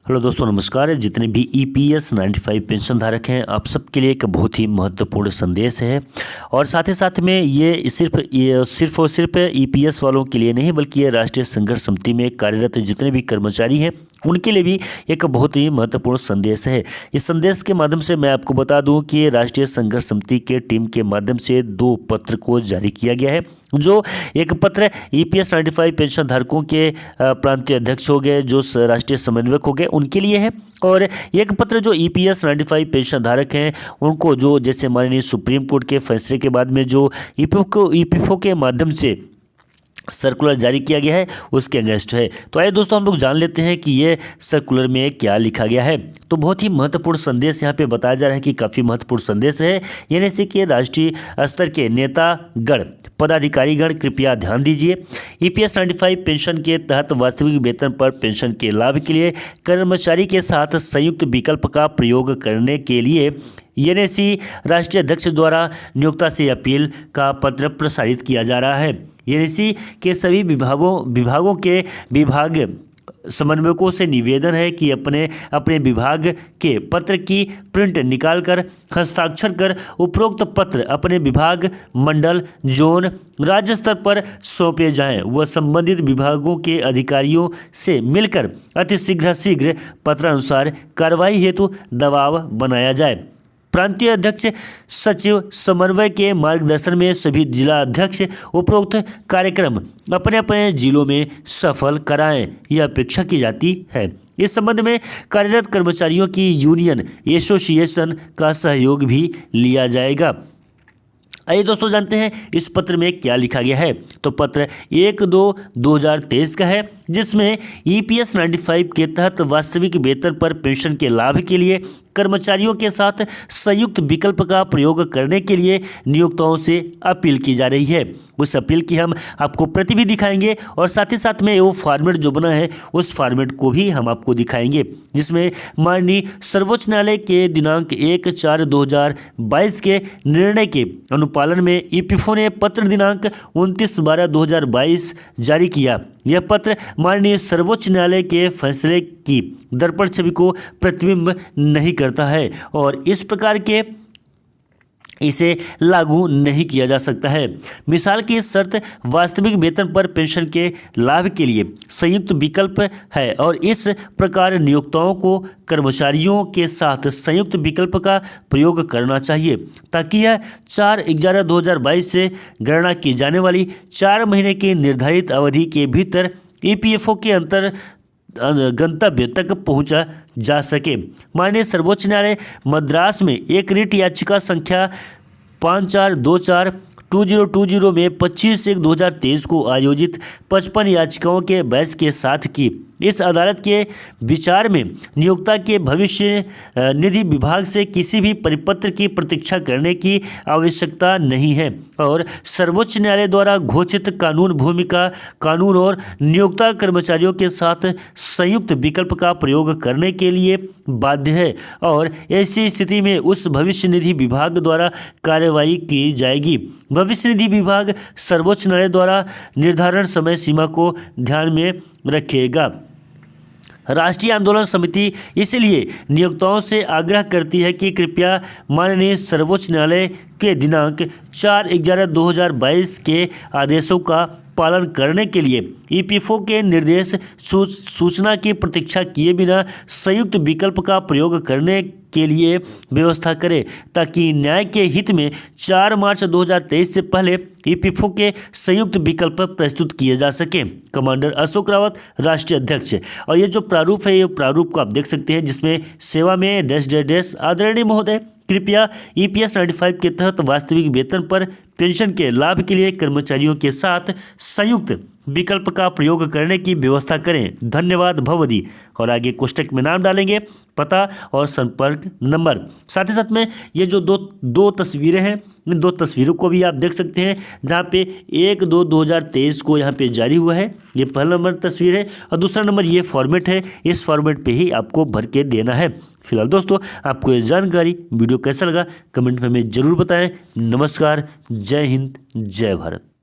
Hello दोस्तों, नमस्कार। जितने भी EPS 95 पेंशन धारक हैं, आप सबके लिए एक बहुत ही महत्वपूर्ण संदेश है। और साथ में ये सिर्फ और सिर्फ EPS वालों के लिए नहीं, बल्कि ये राष्ट्रीय संघर्ष समिति में कार्यरत जितने भी कर्मचारी हैं उनके लिए भी एक बहुत ही महत्वपूर्ण संदेश है। इस संदेश के माध्यम से मैं आपको बता दूं कि राष्ट्रीय संघर्ष समिति के टीम के माध्यम से 2 पत्र को जारी किया गया है। जो एक पत्र EPS 95 पेंशन धारकों के प्रांतीय अध्यक्ष हो गए, जो राष्ट्रीय समन्वयक हो गए, उनके लिए है। और एक पत्र जो EPS 95 पेंशन धारक हैं उनको, जो जैसे माननीय सुप्रीम कोर्ट के फैसले के बाद में जो EPFO के माध्यम से सर्कुलर जारी किया गया है उसके अगेंस्ट है। तो आइए दोस्तों, हम लोग जान लेते हैं कि ये सर्कुलर में क्या लिखा गया है। तो बहुत ही महत्वपूर्ण संदेश यहाँ पे बताया जा रहा है कि काफ़ी महत्वपूर्ण संदेश है। यानी से कि राष्ट्रीय स्तर के नेतागण, पदाधिकारीगण कृपया ध्यान दीजिए। EPS 95 पेंशन के तहत वास्तविक वेतन पर पेंशन के लाभ के लिए कर्मचारी के साथ संयुक्त विकल्प का प्रयोग करने के लिए NSE राष्ट्रीय अध्यक्ष द्वारा नियोक्ता से अपील का पत्र प्रसारित किया जा रहा है। NSE के सभी विभागों के विभाग समन्वयकों से निवेदन है कि अपने विभाग के पत्र की प्रिंट निकालकर हस्ताक्षर कर उपरोक्त पत्र अपने विभाग, मंडल, जोन, राज्य स्तर पर सौंपे जाएं व संबंधित विभागों के अधिकारियों से मिलकर अतिशीघ्र पत्रानुसार कार्रवाई हेतु दबाव बनाया जाए। प्रांतीय अध्यक्ष सचिव समन्वय के मार्गदर्शन में सभी जिला अध्यक्ष उपरोक्त कार्यक्रम अपने जिलों में सफल कराएं, यह अपेक्षा की जाती है। इस संबंध में कार्यरत कर्मचारियों की यूनियन एसोसिएशन का सहयोग भी लिया जाएगा। आइए दोस्तों, जानते हैं इस पत्र में क्या लिखा गया है। तो पत्र 1/2/2023 का है, जिसमें EPS 95 के तहत वास्तविक वेतन पर पेंशन के लाभ के लिए कर्मचारियों के साथ संयुक्त विकल्प का प्रयोग करने के लिए नियोक्ताओं से अपील की जा रही है। उस अपील की हम आपको प्रति भी दिखाएंगे और साथ ही साथ में वो फॉर्मेट जो बना है उस फॉर्मेट को भी हम आपको दिखाएंगे, जिसमें माननीय सर्वोच्च न्यायालय के दिनांक 1/4/2022 के निर्णय के अनुपालन में EPFO ने पत्र दिनांक 29/12/2022 जारी किया। यह पत्र माननीय सर्वोच्च न्यायालय के फैसले की दर्पण छवि को प्रतिबिंब नहीं करता है और इस प्रकार के इसे लागू नहीं किया जा सकता है। मिसाल की शर्त वास्तविक वेतन पर पेंशन के लाभ के लिए संयुक्त विकल्प है और इस प्रकार नियोक्ताओं को कर्मचारियों के साथ संयुक्त विकल्प का प्रयोग करना चाहिए, ताकि यह 4/11/2022 से गणना की जाने वाली 4 महीने की निर्धारित अवधि के भीतर EPFO के गंतव्य तक पहुंचा जा सके। माननीय सर्वोच्च न्यायालय मद्रास में एक रिट याचिका संख्या 5424/2020 में 25/1/2023 को आयोजित 55 याचिकाओं के बैच के साथ की। इस अदालत के विचार में नियोक्ता के भविष्य निधि विभाग से किसी भी परिपत्र की प्रतीक्षा करने की आवश्यकता नहीं है और सर्वोच्च न्यायालय द्वारा घोषित कानून भूमिका कानून और नियोक्ता कर्मचारियों के साथ संयुक्त विकल्प का प्रयोग करने के लिए बाध्य है और ऐसी स्थिति में उस भविष्य निधि विभाग द्वारा कार्रवाई की जाएगी। भविष्य निधि विभाग सर्वोच्च न्यायालय द्वारा निर्धारण समय सीमा को ध्यान में रखेगा। राष्ट्रीय आंदोलन समिति इसलिए नियोक्ताओं से आग्रह करती है कि कृपया माननीय सर्वोच्च न्यायालय के दिनांक 4/11/2022 के आदेशों का पालन करने के लिए EPFO के निर्देश सूचना की प्रतीक्षा किए बिना संयुक्त विकल्प का प्रयोग करने के लिए व्यवस्था करें, ताकि न्याय के हित में 4 मार्च 2023 से पहले EPFO के संयुक्त विकल्प प्रस्तुत किए जा सके। कमांडर अशोक रावत, राष्ट्रीय अध्यक्ष। और ये जो प्रारूप है, ये प्रारूप को आप देख सकते हैं, जिसमें सेवा में -- आदरणीय महोदय, कृपया EPS 95 के तहत वास्तविक वेतन पर पेंशन के लाभ के लिए कर्मचारियों के साथ संयुक्त विकल्प का प्रयोग करने की व्यवस्था करें। धन्यवाद भवदी। और आगे कोष्टक में नाम डालेंगे, पता और संपर्क नंबर। साथ ही साथ में ये जो दो तस्वीरें हैं, इन 2 तस्वीरों को भी आप देख सकते हैं, जहाँ पे 1/2/2023 को यहाँ पे जारी हुआ है। ये पहला नंबर तस्वीर है और दूसरा नंबर ये फॉर्मेट है। इस फॉर्मेट पे ही आपको भर के देना है। फिलहाल दोस्तों, आपको ये जानकारी वीडियो कैसा लगा कमेंट में हमें ज़रूर बताएं। नमस्कार, जय हिंद, जय भारत।